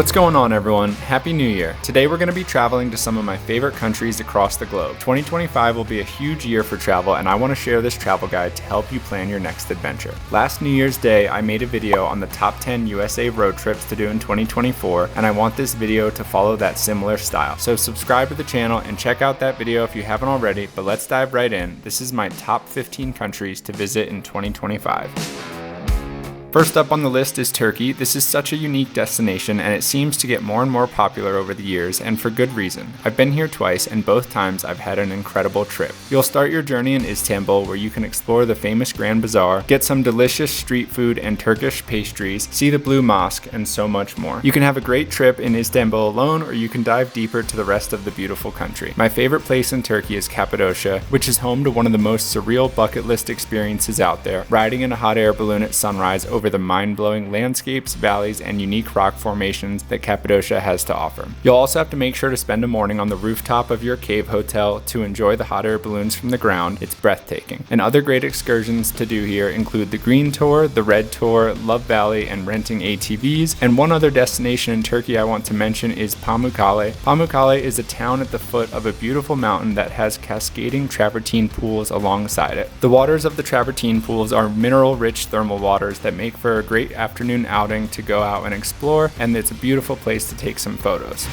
What's going on, everyone? Happy New Year. Today we're going to be traveling to some of my favorite countries across the globe. 2025 will be a huge year for travel, and I want to share this travel guide to help you plan your next adventure. Last New Year's Day, I made a video on the top 10 USA road trips to do in 2024, and I want this video to follow that similar style. So subscribe to the channel and check out that video if you haven't already, but let's dive right in. This is my top 15 countries to visit in 2025. First up on the list is Turkey. This is such a unique destination, and it seems to get more and more popular over the years, and for good reason. I've been here twice, and both times I've had an incredible trip. You'll start your journey in Istanbul, where you can explore the famous Grand Bazaar, get some delicious street food and Turkish pastries, see the Blue Mosque, and so much more. You can have a great trip in Istanbul alone, or you can dive deeper to the rest of the beautiful country. My favorite place in Turkey is Cappadocia, which is home to one of the most surreal bucket list experiences out there, riding in a hot air balloon at sunrise over the mind-blowing landscapes, valleys, and unique rock formations that Cappadocia has to offer. You'll also have to make sure to spend a morning on the rooftop of your cave hotel to enjoy the hot air balloons from the ground. It's breathtaking. And other great excursions to do here include the Green Tour, the Red Tour, Love Valley, and renting ATVs. And one other destination in Turkey I want to mention is Pamukkale. Pamukkale is a town at the foot of a beautiful mountain that has cascading travertine pools alongside it. The waters of the travertine pools are mineral-rich thermal waters that make for a great afternoon outing to go out and explore, and it's a beautiful place to take some photos.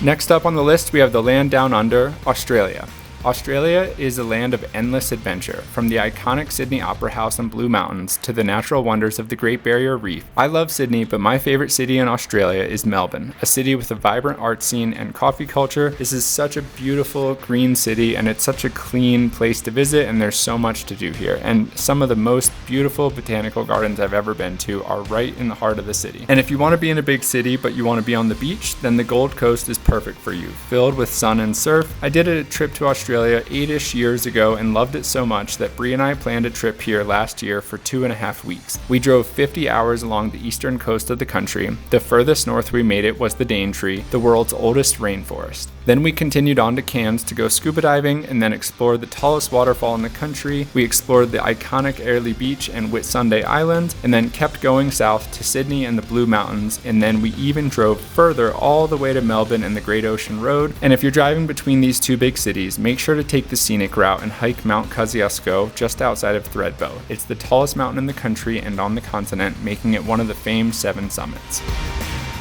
Next up on the list, we have the land down under, Australia. Australia is a land of endless adventure, from the iconic Sydney Opera House and Blue Mountains to the natural wonders of the Great Barrier Reef. I love Sydney, but my favorite city in Australia is Melbourne, a city with a vibrant art scene and coffee culture. This is such a beautiful green city, and it's such a clean place to visit, and there's so much to do here. And some of the most beautiful botanical gardens I've ever been to are right in the heart of the city. And if you want to be in a big city, but you want to be on the beach, then the Gold Coast is perfect for you, filled with sun and surf. I did a trip to Australia 8-ish years ago and loved it so much that Bri and I planned a trip here last year for 2.5 weeks. We drove 50 hours along the eastern coast of the country. The furthest north we made it was the Daintree, the world's oldest rainforest. Then we continued on to Cairns to go scuba diving and then explored the tallest waterfall in the country. We explored the iconic Airlie Beach and Whitsunday Island, and then kept going south to Sydney and the Blue Mountains, and then we even drove further all the way to Melbourne and the Great Ocean Road. And if you're driving between these two big cities, make sure to take the scenic route and hike Mount Kosciuszko just outside of Thredbo. It's the tallest mountain in the country and on the continent, making it one of the famed 7 summits.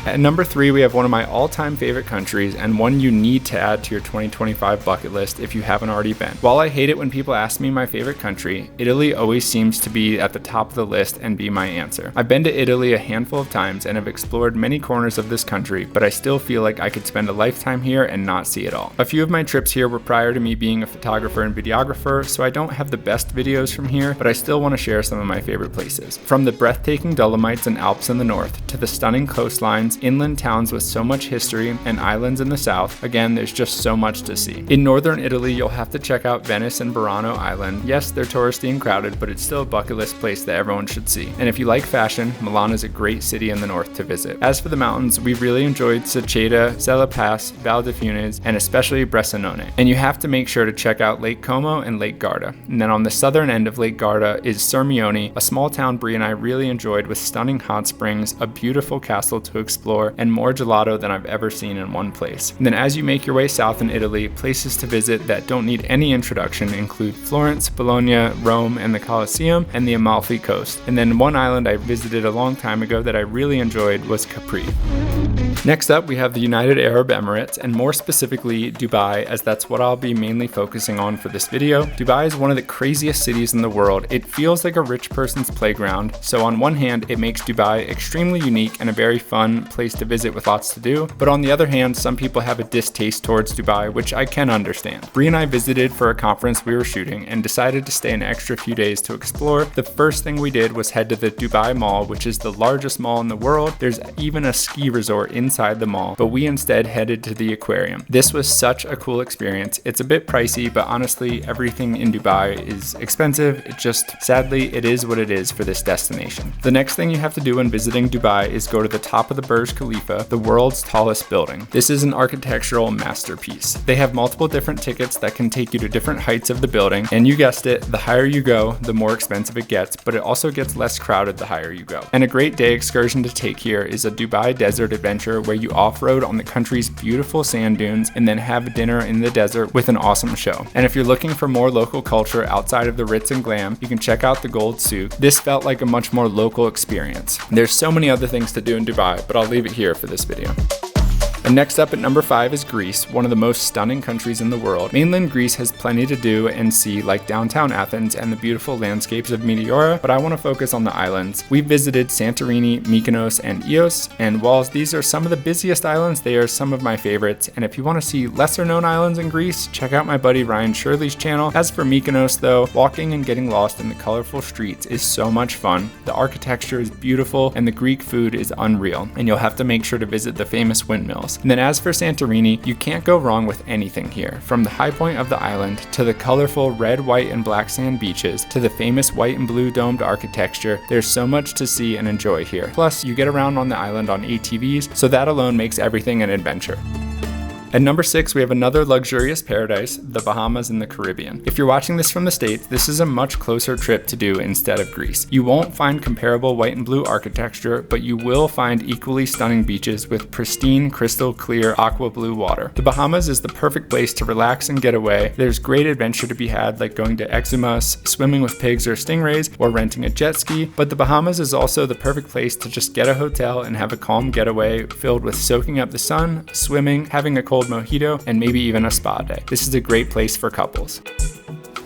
At number 3, we have one of my all-time favorite countries, and one you need to add to your 2025 bucket list if you haven't already been. While I hate it when people ask me my favorite country, Italy always seems to be at the top of the list and be my answer. I've been to Italy a handful of times and have explored many corners of this country, but I still feel like I could spend a lifetime here and not see it all. A few of my trips here were prior to me being a photographer and videographer, so I don't have the best videos from here, but I still want to share some of my favorite places. From the breathtaking Dolomites and Alps in the north, to the stunning coastlines, inland towns with so much history, and islands in the south. Again, there's just so much to see. In northern Italy, you'll have to check out Venice and Burano Island. Yes, they're touristy and crowded, but it's still a bucket list place that everyone should see. And if you like fashion, Milan is a great city in the north to visit. As for the mountains, we've really enjoyed Seceda, Sella Pass, Val di Funes, and especially Bressanone. And you have to make sure to check out Lake Como and Lake Garda. And then on the southern end of Lake Garda is Sirmione, a small town Bri and I really enjoyed with stunning hot springs, a beautiful castle to explore, and more gelato than I've ever seen in one place. And then as you make your way south in Italy, places to visit that don't need any introduction include Florence, Bologna, Rome, and the Colosseum, and the Amalfi Coast. And then one island I visited a long time ago that I really enjoyed was Capri. Next up, we have the United Arab Emirates, and more specifically Dubai, as that's what I'll be mainly focusing on for this video. Dubai is one of the craziest cities in the world. It feels like a rich person's playground, so on one hand, it makes Dubai extremely unique and a very fun place to visit with lots to do, but on the other hand, some people have a distaste towards Dubai, which I can understand. Bri and I visited for a conference we were shooting and decided to stay an extra few days to explore. The first thing we did was head to the Dubai Mall, which is the largest mall in the world. There's even a ski resort inside the mall, but we instead headed to the aquarium. This was such a cool experience. It's a bit pricey, but honestly, everything in Dubai is expensive. It just, sadly, it is what it is for this destination. The next thing you have to do when visiting Dubai is go to the top of the Burj Burj Khalifa, the world's tallest building. This is an architectural masterpiece. They have multiple different tickets that can take you to different heights of the building, and you guessed it, the higher you go, the more expensive it gets, but it also gets less crowded the higher you go. And a great day excursion to take here is a Dubai desert adventure where you off-road on the country's beautiful sand dunes and then have dinner in the desert with an awesome show. And if you're looking for more local culture outside of the Ritz and glam, you can check out the Gold Souk. This felt like a much more local experience. There's so many other things to do in Dubai, but I'll leave it here for this video. And next up at number 5 is Greece, one of the most stunning countries in the world. Mainland Greece has plenty to do and see, like downtown Athens and the beautiful landscapes of Meteora, but I want to focus on the islands. We visited Santorini, Mykonos, and Ios, and while these are some of the busiest islands, they are some of my favorites. And if you want to see lesser known islands in Greece, check out my buddy Ryan Shirley's channel. As for Mykonos though, walking and getting lost in the colorful streets is so much fun. The architecture is beautiful and the Greek food is unreal, and you'll have to make sure to visit the famous windmills. And then as for Santorini, you can't go wrong with anything here. From the high point of the island, to the colorful red, white, and black sand beaches, to the famous white and blue domed architecture, there's so much to see and enjoy here. Plus, you get around on the island on ATVs, so that alone makes everything an adventure. At number 6, we have another luxurious paradise, the Bahamas in the Caribbean. If you're watching this from the States, this is a much closer trip to do instead of Greece. You won't find comparable white and blue architecture, but you will find equally stunning beaches with pristine, crystal clear, aqua blue water. The Bahamas is the perfect place to relax and get away. There's great adventure to be had, like going to Exumas, swimming with pigs or stingrays, or renting a jet ski, but the Bahamas is also the perfect place to just get a hotel and have a calm getaway filled with soaking up the sun, swimming, having a cold mojito, and maybe even a spa day. This is a great place for couples.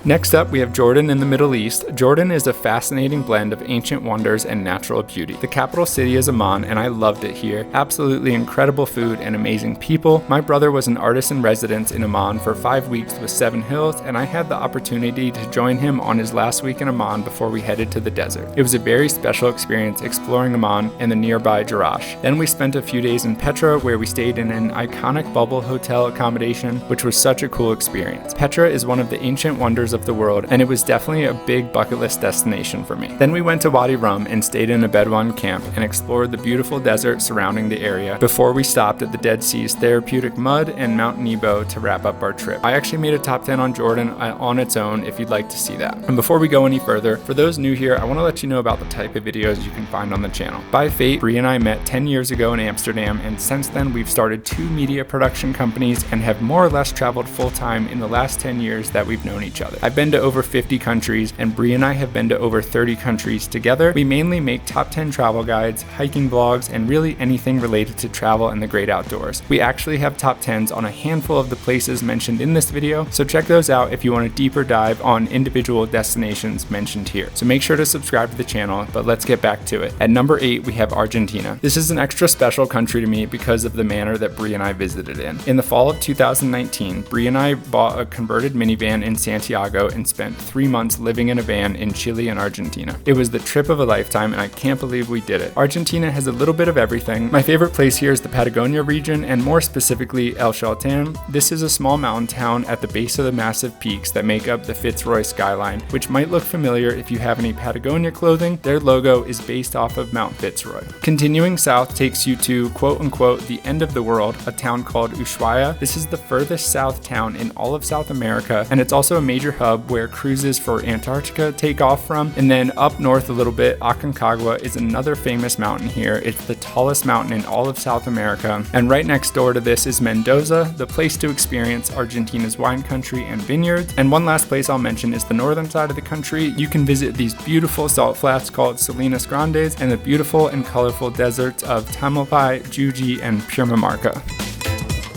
Next up, we have Jordan in the Middle East. Jordan is a fascinating blend of ancient wonders and natural beauty. The capital city is Amman, and I loved it here. Absolutely incredible food and amazing people. My brother was an artist in residence in Amman for 5 weeks with 7 Hills, and I had the opportunity to join him on his last week in Amman before we headed to the desert. It was a very special experience exploring Amman and the nearby Jerash. Then we spent a few days in Petra, where we stayed in an iconic bubble hotel accommodation, which was such a cool experience. Petra is one of the ancient wonders of the world, and it was definitely a big bucket list destination for me. Then we went to Wadi Rum and stayed in a Bedouin camp and explored the beautiful desert surrounding the area before we stopped at the Dead Sea's therapeutic mud and Mount Nebo to wrap up our trip. I actually made a top 10 on Jordan on its own if you'd like to see that. And before we go any further, for those new here, I want to let you know about the type of videos you can find on the channel. By fate, Bri and I met 10 years ago in Amsterdam, and since then we've started 2 media production companies and have more or less traveled full-time in the last 10 years that we've known each other. I've been to over 50 countries, and Bri and I have been to over 30 countries together. We mainly make top 10 travel guides, hiking vlogs, and really anything related to travel and the great outdoors. We actually have top 10s on a handful of the places mentioned in this video, so check those out if you want a deeper dive on individual destinations mentioned here. So make sure to subscribe to the channel, but let's get back to it. At number 8, we have Argentina. This is an extra special country to me because of the manner that Bri and I visited in. In the fall of 2019, Bri and I bought a converted minivan in Santiago and spent 3 months living in a van in Chile and Argentina. It was the trip of a lifetime, and I can't believe we did it. Argentina has a little bit of everything. My favorite place here is the Patagonia region, and more specifically El Chaltén. This is a small mountain town at the base of the massive peaks that make up the Fitzroy skyline, which might look familiar if you have any Patagonia clothing. Their logo is based off of Mount Fitzroy. Continuing south takes you to quote-unquote the end of the world, a town called Ushuaia. This is the furthest south town in all of South America, and it's also a major hub where cruises for Antarctica take off from. And then up north a little bit, Aconcagua is another famous mountain here. It's the tallest mountain in all of South America. And right next door to this is Mendoza, the place to experience Argentina's wine country and vineyards. And one last place I'll mention is the northern side of the country. You can visit these beautiful salt flats called Salinas Grandes and the beautiful and colorful deserts of Tamalpais, Jujuy, and Purmamarca.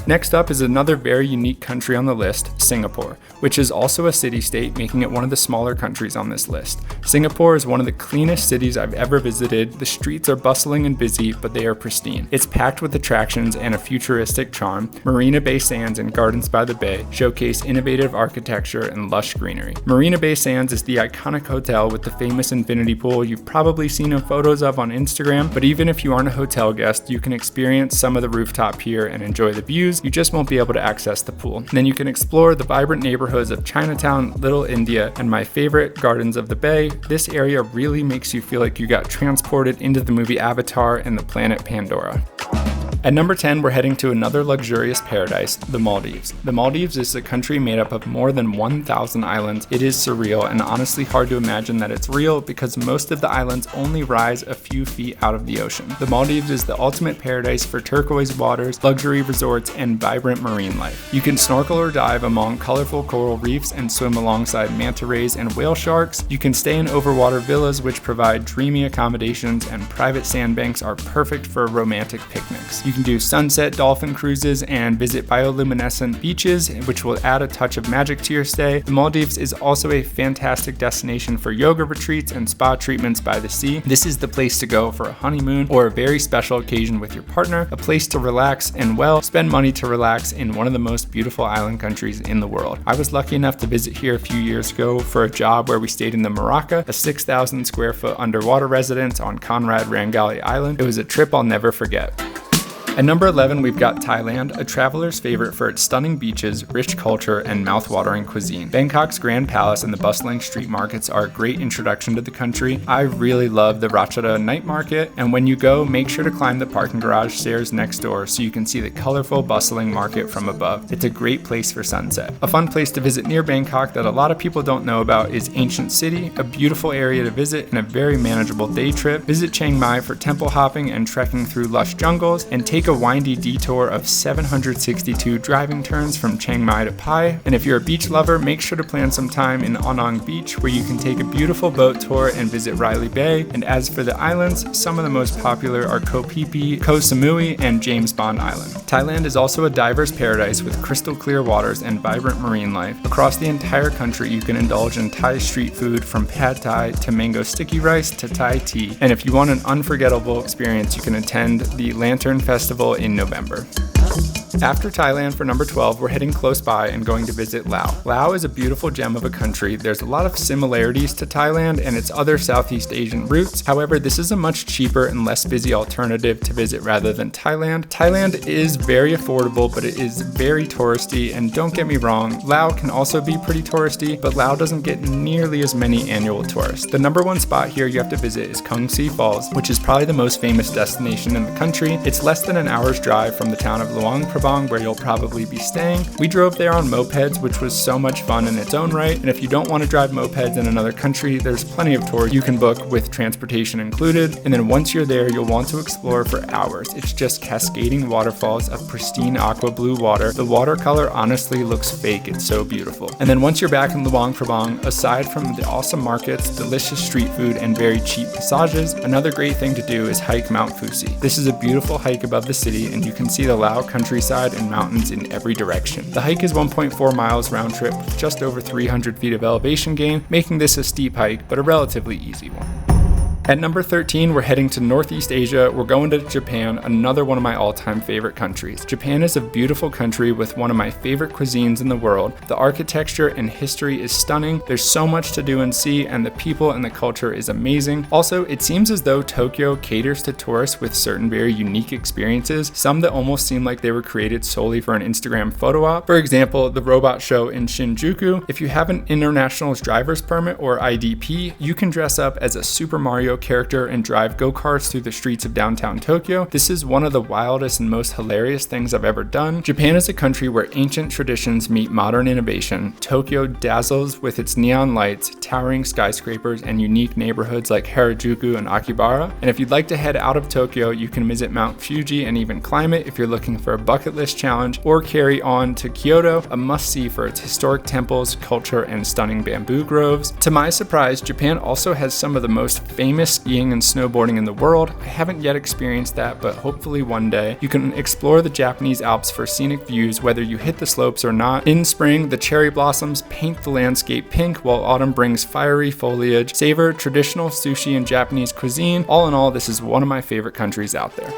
Next up is another very unique country on the list, Singapore, which is also a city-state, making it one of the smaller countries on this list. Singapore is one of the cleanest cities I've ever visited. The streets are bustling and busy, but they are pristine. It's packed with attractions and a futuristic charm. Marina Bay Sands and Gardens by the Bay showcase innovative architecture and lush greenery. Marina Bay Sands is the iconic hotel with the famous infinity pool you've probably seen in photos of on Instagram, but even if you aren't a hotel guest, you can experience some of the rooftop here and enjoy the views. You just won't be able to access the pool. Then you can explore the vibrant neighborhoods of Chinatown, Little India, and my favorite, Gardens of the Bay. This area really makes you feel like you got transported into the movie Avatar and the planet Pandora. At number 10, we're heading to another luxurious paradise, the Maldives. The Maldives is a country made up of more than 1,000 islands. It is surreal and honestly hard to imagine that it's real because most of the islands only rise a few feet out of the ocean. The Maldives is the ultimate paradise for turquoise waters, luxury resorts, and vibrant marine life. You can snorkel or dive among colorful coral reefs and swim alongside manta rays and whale sharks. You can stay in overwater villas which provide dreamy accommodations, and private sandbanks are perfect for romantic picnics. You can do sunset dolphin cruises and visit bioluminescent beaches, which will add a touch of magic to your stay. The Maldives is also a fantastic destination for yoga retreats and spa treatments by the sea. This is the place to go for a honeymoon or a very special occasion with your partner, a place to relax and, well, spend money to relax in one of the most beautiful island countries in the world. I was lucky enough to visit here a few years ago for a job where we stayed in the Maraca, a 6,000 square foot underwater residence on Conrad Rangali Island. It was a trip I'll never forget. At number 11, we've got Thailand, a traveler's favorite for its stunning beaches, rich culture, and mouth-watering cuisine. Bangkok's Grand Palace and the bustling street markets are a great introduction to the country. I really love the Ratchada night market, and when you go, make sure to climb the parking garage stairs next door so you can see the colorful, bustling market from above. It's a great place for sunset. A fun place to visit near Bangkok that a lot of people don't know about is Ancient City, a beautiful area to visit and a very manageable day trip. Visit Chiang Mai for temple hopping and trekking through lush jungles, and take a windy detour of 762 driving turns from Chiang Mai to Pai. And if you're a beach lover, make sure to plan some time in Onong Beach, where you can take a beautiful boat tour and visit Riley Bay. And as for the islands, some of the most popular are Koh Phi Phi, Koh Samui, and James Bond Island. Thailand is also a diverse paradise with crystal clear waters and vibrant marine life. Across the entire country, you can indulge in Thai street food from pad Thai to mango sticky rice to Thai tea. And if you want an unforgettable experience, you can attend the Lantern Festival in November. After Thailand, for number 12, we're heading close by and going to visit Laos. Laos is a beautiful gem of a country. There's a lot of similarities to Thailand and its other Southeast Asian roots. However, this is a much cheaper and less busy alternative to visit rather than Thailand. Thailand is very affordable, but it is very touristy, and don't get me wrong, Laos can also be pretty touristy, but Laos doesn't get nearly as many annual tourists. The number one spot here you have to visit is Kung Si Falls, which is probably the most famous destination in the country. It's less than an hour's drive from the town of Luang Prabang, where you'll probably be staying. We drove there on mopeds, which was so much fun in its own right. And if you don't want to drive mopeds in another country, there's plenty of tours you can book with transportation included. And then once you're there, you'll want to explore for hours. It's just cascading waterfalls of pristine aqua blue water. The watercolor honestly looks fake. It's so beautiful. And then once you're back in Luang Prabang, aside from the awesome markets, delicious street food, and very cheap massages, another great thing to do is hike Mount Fuji. This is a beautiful hike above the city, and you can see the Lao countryside and mountains in every direction. The hike is 1.4 miles round trip with just over 300 feet of elevation gain, making this a steep hike, but a relatively easy one. At number 13, we're heading to Northeast Asia. We're going to Japan, another one of my all-time favorite countries. Japan is a beautiful country with one of my favorite cuisines in the world. The architecture and history is stunning. There's so much to do and see, and the people and the culture is amazing. Also, it seems as though Tokyo caters to tourists with certain very unique experiences, some that almost seem like they were created solely for an Instagram photo op. For example, the robot show in Shinjuku. If you have an international driver's permit or IDP, you can dress up as a Super Mario character and drive go-karts through the streets of downtown Tokyo. This is one of the wildest and most hilarious things I've ever done. Japan is a country where ancient traditions meet modern innovation. Tokyo dazzles with its neon lights, towering skyscrapers, and unique neighborhoods like Harajuku and Akihabara. And if you'd like to head out of Tokyo, you can visit Mount Fuji and even climb it if you're looking for a bucket list challenge, or carry on to Kyoto, a must-see for its historic temples, culture, and stunning bamboo groves. To my surprise, Japan also has some of the most famous skiing and snowboarding in the world. I haven't yet experienced that, but hopefully one day. You can explore the Japanese Alps for scenic views whether you hit the slopes or not. In spring, the cherry blossoms paint the landscape pink, while autumn brings fiery foliage. Savor traditional sushi and Japanese cuisine. All in all, this is one of my favorite countries out there.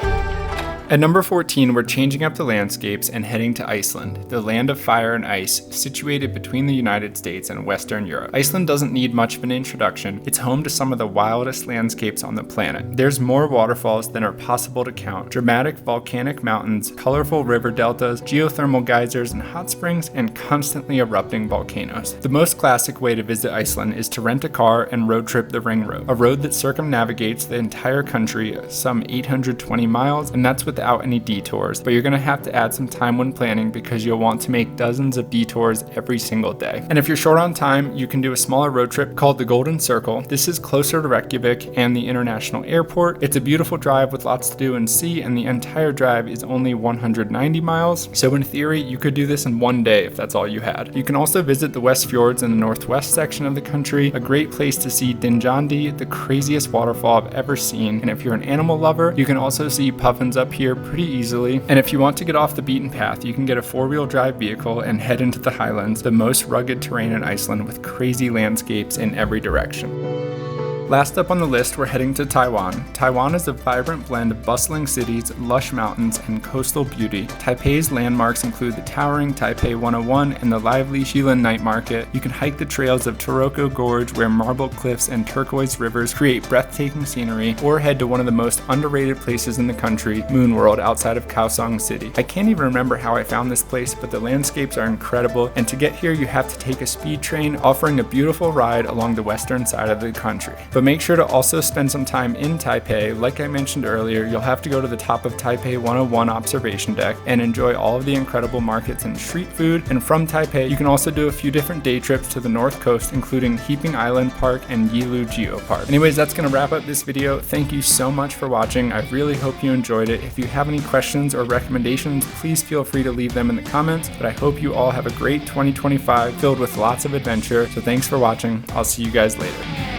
At number 14, we're changing up the landscapes and heading to Iceland, the land of fire and ice, situated between the United States and Western Europe. Iceland doesn't need much of an introduction. It's home to some of the wildest landscapes on the planet. There's more waterfalls than are possible to count, dramatic volcanic mountains, colorful river deltas, geothermal geysers and hot springs, and constantly erupting volcanoes. The most classic way to visit Iceland is to rent a car and road trip the Ring Road, a road that circumnavigates the entire country, some 820 miles, and that's with without any detours, but you're gonna have to add some time when planning because you'll want to make dozens of detours every single day. And if you're short on time, you can do a smaller road trip called the Golden Circle. This is closer to Reykjavik and the international airport. It's a beautiful drive with lots to do and see, and the entire drive is only 190 miles. So in theory, you could do this in one day if that's all you had. You can also visit the West Fjords in the northwest section of the country, a great place to see Dinjandi, the craziest waterfall I've ever seen. And if you're an animal lover, you can also see puffins up here pretty easily. And if you want to get off the beaten path, you can get a 4-wheel drive vehicle and head into the Highlands, the most rugged terrain in Iceland with crazy landscapes in every direction. Last up on the list, we're heading to Taiwan. Taiwan is a vibrant blend of bustling cities, lush mountains, and coastal beauty. Taipei's landmarks include the towering Taipei 101 and the lively Xilan Night Market. You can hike the trails of Taroko Gorge, where marble cliffs and turquoise rivers create breathtaking scenery, or head to one of the most underrated places in the country, Moon World, outside of Kaohsiung City. I can't even remember how I found this place, but the landscapes are incredible, and to get here you have to take a speed train, offering a beautiful ride along the western side of the country. But make sure to also spend some time in Taipei. Like I mentioned earlier, you'll have to go to the top of Taipei 101 observation deck and enjoy all of the incredible markets and street food. And from Taipei, you can also do a few different day trips to the north coast, including Heaping Island Park and Yilu Geopark. Anyways, that's going to wrap up this video. Thank you so much for watching. I really hope you enjoyed it. If you have any questions or recommendations, please feel free to leave them in the comments. But I hope you all have a great 2025 filled with lots of adventure. So thanks for watching. I'll see you guys later.